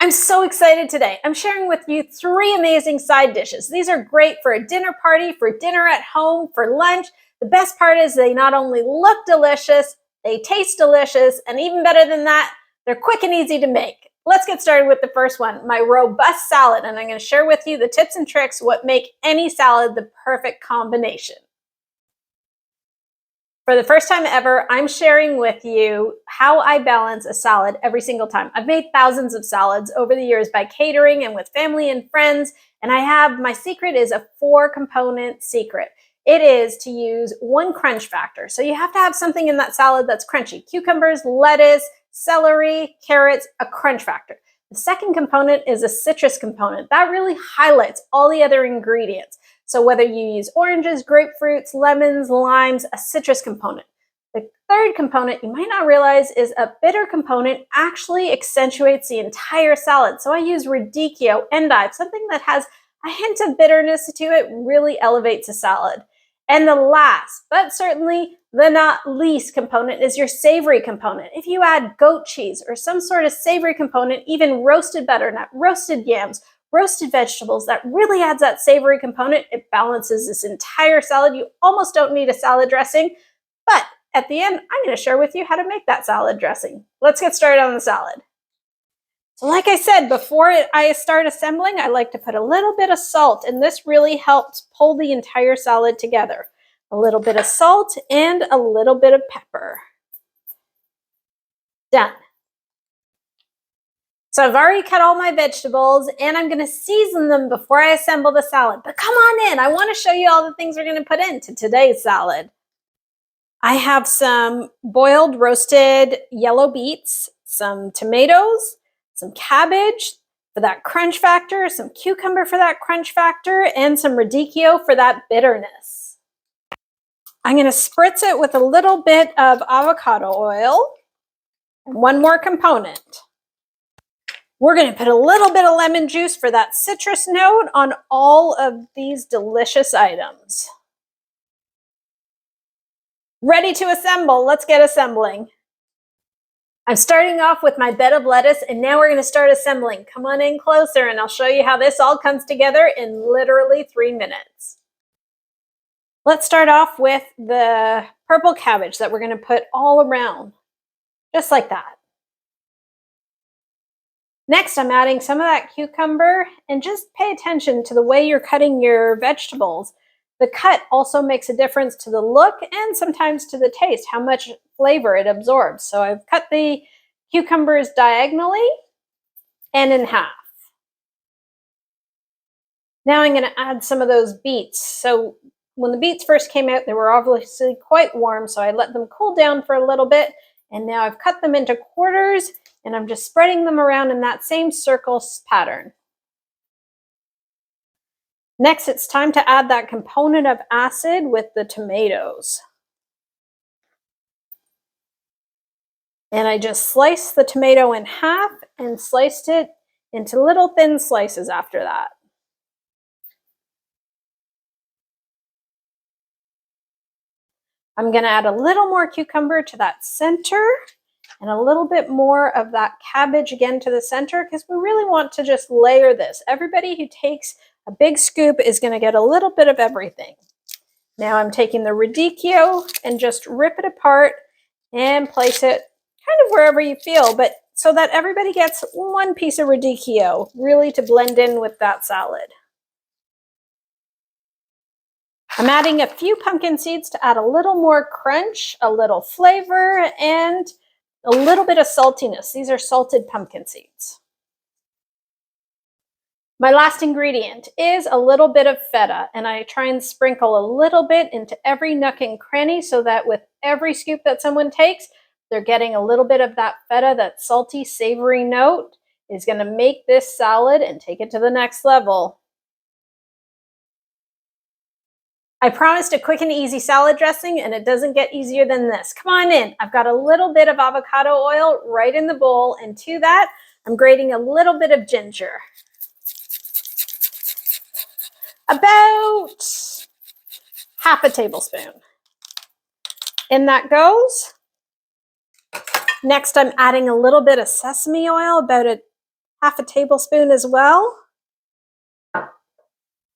I'm so excited today. I'm sharing with you 3 amazing side dishes. These are great for a dinner party, for dinner at home, for lunch. The best part is they not only look delicious, they taste delicious, and even better than that, they're quick and easy to make. Let's get started with the first one, my robust salad, and I'm going to share with you the tips and tricks what make any salad the perfect combination. For the first time ever, I'm sharing with you how I balance a salad every single time. I've made thousands of salads over the years by catering and with family and friends, and my secret is a 4-component secret. It is to use 1 crunch factor. So you have to have something in that salad that's crunchy. Cucumbers, lettuce, celery, carrots, a crunch factor. The second component is a citrus component. That really highlights all the other ingredients. So whether you use oranges, grapefruits, lemons, limes, a citrus component. The third component you might not realize is a bitter component actually accentuates the entire salad. So I use radicchio, endive, something that has a hint of bitterness to it, really elevates a salad. And the last, but certainly the not least component is your savory component. If you add goat cheese or some sort of savory component, even roasted butternut, roasted yams, roasted vegetables, that really adds that savory component. It balances this entire salad. You almost don't need a salad dressing, but at the end, I'm going to share with you how to make that salad dressing. Let's get started on the salad. So like I said, before I start assembling, I like to put a little bit of salt, and this really helps pull the entire salad together. A little bit of salt and a little bit of pepper. Done. So I've already cut all my vegetables and I'm going to season them before I assemble the salad. But come on in, I want to show you all the things we're going to put into today's salad. I have some boiled roasted yellow beets, some tomatoes, some cabbage for that crunch factor, some cucumber for that crunch factor, and some radicchio for that bitterness. I'm going to spritz it with a little bit of avocado oil and 1 more component. We're going to put a little bit of lemon juice for that citrus note on all of these delicious items. Ready to assemble. Let's get assembling. I'm starting off with my bed of lettuce, and now we're going to start assembling. Come on in closer and I'll show you how this all comes together in literally 3 minutes. Let's start off with the purple cabbage that we're going to put all around, just like that. Next, I'm adding some of that cucumber, and just pay attention to the way you're cutting your vegetables. The cut also makes a difference to the look and sometimes to the taste, how much flavor it absorbs. So I've cut the cucumbers diagonally and in half. Now I'm going to add some of those beets. So when the beets first came out, they were obviously quite warm, so I let them cool down for a little bit, and now I've cut them into quarters, and I'm just spreading them around in that same circle pattern. Next, it's time to add that component of acid with the tomatoes. And I just sliced the tomato in half and sliced it into little thin slices after that. I'm going to add a little more cucumber to that center and a little bit more of that cabbage again to the center, because we really want to just layer this. Everybody who takes a big scoop is going to get a little bit of everything. Now I'm taking the radicchio and just rip it apart and place it kind of wherever you feel, but so that everybody gets 1 piece of radicchio, really to blend in with that salad. I'm adding a few pumpkin seeds to add a little more crunch, a little flavor, and a little bit of saltiness. These are salted pumpkin seeds. My last ingredient is a little bit of feta, and I try and sprinkle a little bit into every nook and cranny so that with every scoop that someone takes, they're getting a little bit of that feta, that salty, savory note is going to make this salad and take it to the next level. I promised a quick and easy salad dressing, and it doesn't get easier than this. Come on in. I've got a little bit of avocado oil right in the bowl, and to that, I'm grating a little bit of ginger. About half a tablespoon. In that goes. Next, I'm adding a little bit of sesame oil, about a half a tablespoon as well,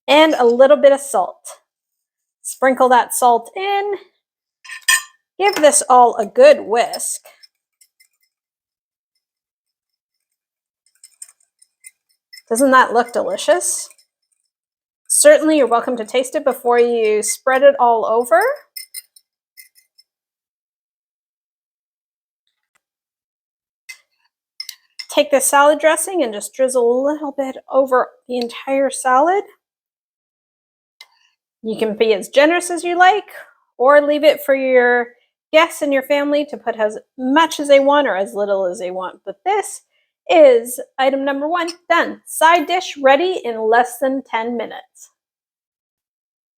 and a little bit of salt. Sprinkle that salt in. Give this all a good whisk. Doesn't that look delicious? Certainly, you're welcome to taste it before you spread it all over. Take this salad dressing and just drizzle a little bit over the entire salad. You can be as generous as you like, or leave it for your guests and your family to put as much as they want or as little as they want. But this is item number 1 done. Side dish ready in less than 10 minutes.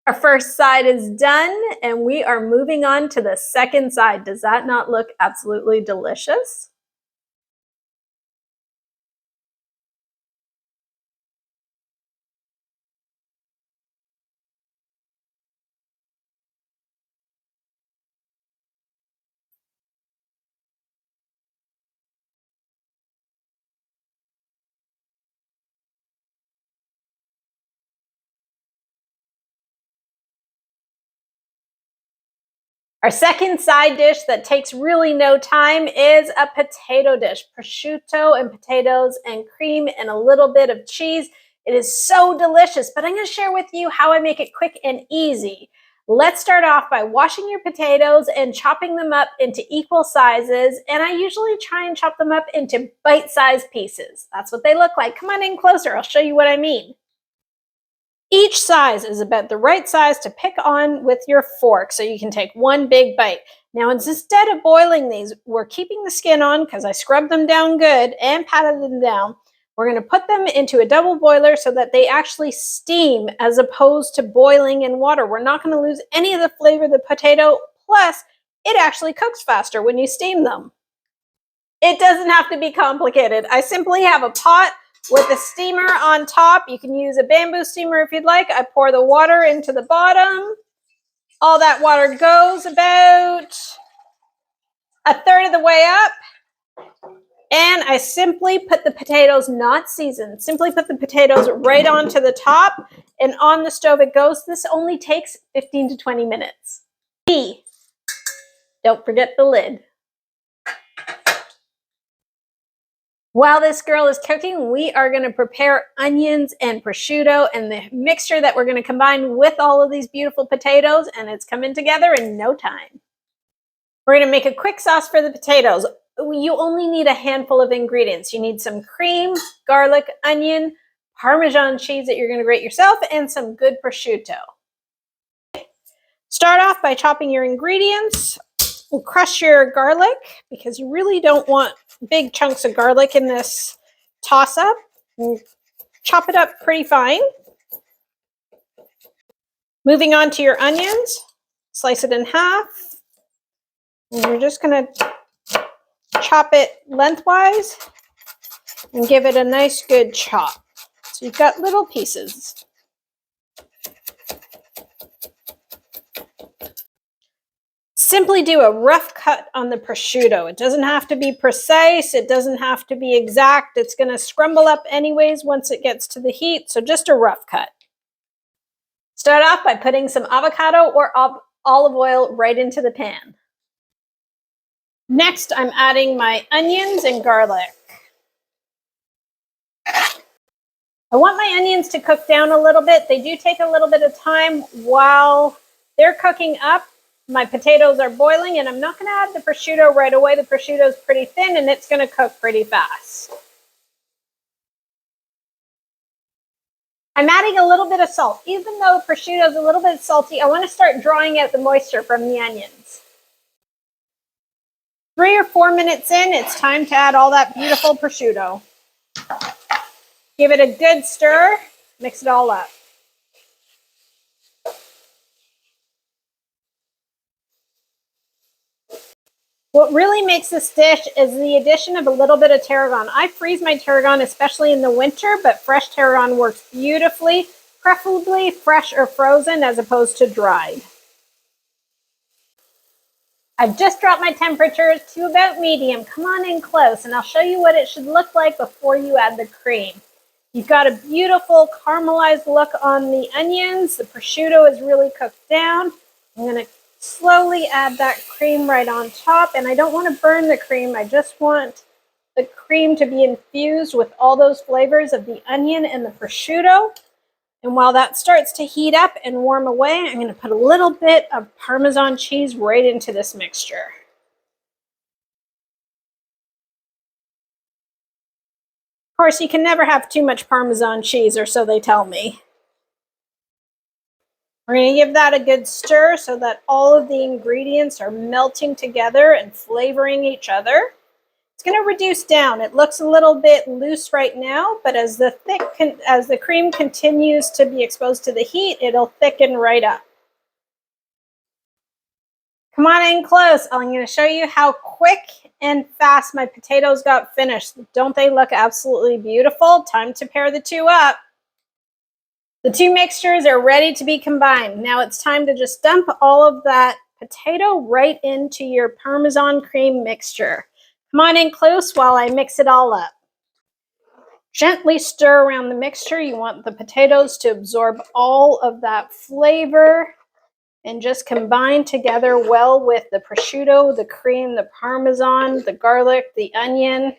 Our first side is done, and we are moving on to the second side. Does that not look absolutely delicious? Our second side dish that takes really no time is a potato dish. Prosciutto and potatoes and cream and a little bit of cheese. It is so delicious, but I'm going to share with you how I make it quick and easy. Let's start off by washing your potatoes and chopping them up into equal sizes. And I usually try and chop them up into bite-sized pieces. That's what they look like. Come on in closer. I'll show you what I mean. Each size is about the right size to pick on with your fork so you can take one big bite. Now, instead of boiling these, we're keeping the skin on because I scrubbed them down good and patted them down. We're going to put them into a double boiler so that they actually steam as opposed to boiling in water. We're not going to lose any of the flavor of the potato, plus it actually cooks faster when you steam them. It doesn't have to be complicated. I simply have a pot with a steamer on top. You can use a bamboo steamer if you'd like. I pour the water into the bottom. All that water goes about a third of the way up. And I simply put the potatoes, not seasoned, simply put the potatoes right onto the top, and on the stove it goes. This only takes 15 to 20 minutes. Don't forget the lid. While this girl is cooking, we are going to prepare onions and prosciutto and the mixture that we're going to combine with all of these beautiful potatoes, and it's coming together in no time. We're going to make a quick sauce for the potatoes. You only need a handful of ingredients. You need some cream, garlic, onion, Parmesan cheese that you're going to grate yourself, and some good prosciutto. Start off by chopping your ingredients. We'll crush your garlic because you really don't want big chunks of garlic in this toss-up. Chop it up pretty fine. Moving on to your onions, slice it in half. And you're just going to chop it lengthwise and give it a nice good chop. So you've got little pieces. Simply do a rough cut on the prosciutto. It doesn't have to be precise. It doesn't have to be exact. It's going to scrumble up anyways once it gets to the heat, so just a rough cut. Start off by putting some avocado or olive oil right into the pan. Next, I'm adding my onions and garlic. I want my onions to cook down a little bit. They do take a little bit of time while they're cooking up. My potatoes are boiling, and I'm not going to add the prosciutto right away. The prosciutto is pretty thin, and it's going to cook pretty fast. I'm adding a little bit of salt. Even though the prosciutto is a little bit salty, I want to start drawing out the moisture from the onions. 3 or 4 minutes in, it's time to add all that beautiful prosciutto. Give it a good stir, mix it all up. What really makes this dish is the addition of a little bit of tarragon. I freeze my tarragon, especially in the winter, but fresh tarragon works beautifully, preferably fresh or frozen as opposed to dried. I've just dropped my temperature to about medium. Come on in close and I'll show you what it should look like before you add the cream. You've got a beautiful caramelized look on the onions. The prosciutto is really cooked down. I'm going to slowly add that cream right on top, and I don't want to burn the cream. I just want the cream to be infused with all those flavors of the onion and the prosciutto. And while that starts to heat up and warm away, I'm going to put a little bit of Parmesan cheese right into this mixture. Of course, you can never have too much Parmesan cheese, or so they tell me. We're going to give that a good stir so that all of the ingredients are melting together and flavoring each other. It's going to reduce down. It looks a little bit loose right now, but as the cream continues to be exposed to the heat, it'll thicken right up. Come on in close. I'm going to show you how quick and fast my potatoes got finished. Don't they look absolutely beautiful? Time to pair the two up. The two mixtures are ready to be combined. Now it's time to just dump all of that potato right into your Parmesan cream mixture. Come on in close while I mix it all up. Gently stir around the mixture. You want the potatoes to absorb all of that flavor and just combine together well with the prosciutto, the cream, the Parmesan, the garlic, the onion.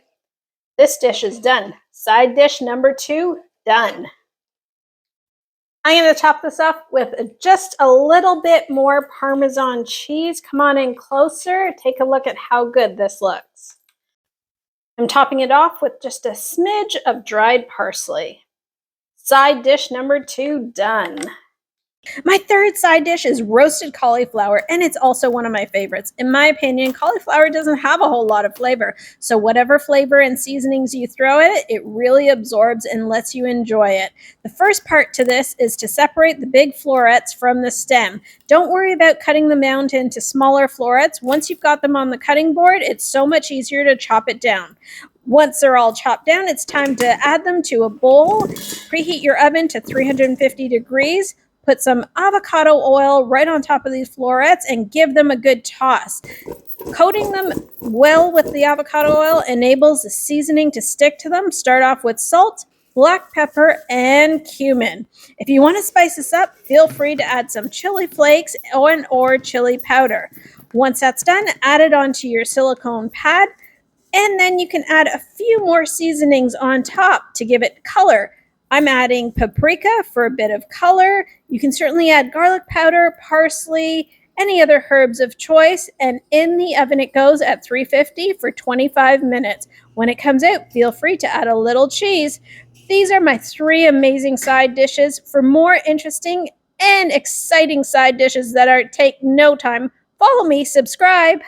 This dish is done. Side dish number 2, done. I'm going to top this up with just a little bit more Parmesan cheese. Come on in closer. Take a look at how good this looks. I'm topping it off with just a smidge of dried parsley. Side dish number 2, done. My third side dish is roasted cauliflower, and it's also one of my favorites. In my opinion, cauliflower doesn't have a whole lot of flavor, so whatever flavor and seasonings you throw at it, it really absorbs and lets you enjoy it. The first part to this is to separate the big florets from the stem. Don't worry about cutting them down into smaller florets. Once you've got them on the cutting board, it's so much easier to chop it down. Once they're all chopped down, it's time to add them to a bowl. Preheat your oven to 350 degrees. Put some avocado oil right on top of these florets and give them a good toss. Coating them well with the avocado oil enables the seasoning to stick to them. Start off with salt, black pepper, and cumin. If you want to spice this up, feel free to add some chili flakes or chili powder. Once that's done, add it onto your silicone pad, and then you can add a few more seasonings on top to give it color. I'm adding paprika for a bit of color. You can certainly add garlic powder, parsley, any other herbs of choice, and in the oven it goes at 350 for 25 minutes. When it comes out, feel free to add a little cheese. These are my 3 amazing side dishes. For more interesting and exciting side dishes that take no time, follow me, subscribe.